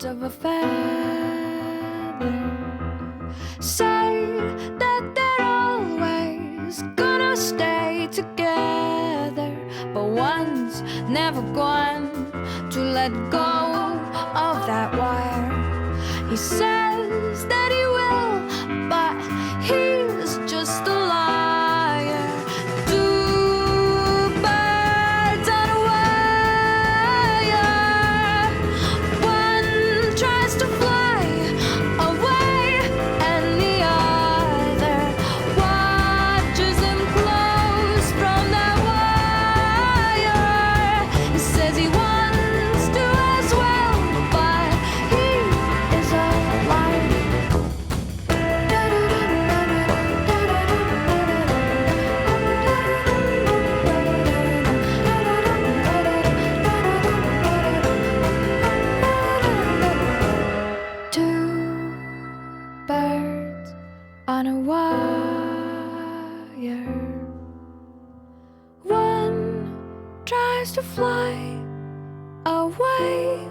of a feather. Say that they're always gonna stay together, but one's never going to let go of that wire. He says that he will, but he's just a liar. Two birds on a wire. One tries to fly away, and the other watches him close from that wire. He says he wants to as well, but he is a liar. Two birds on a wire. One tries to fly away,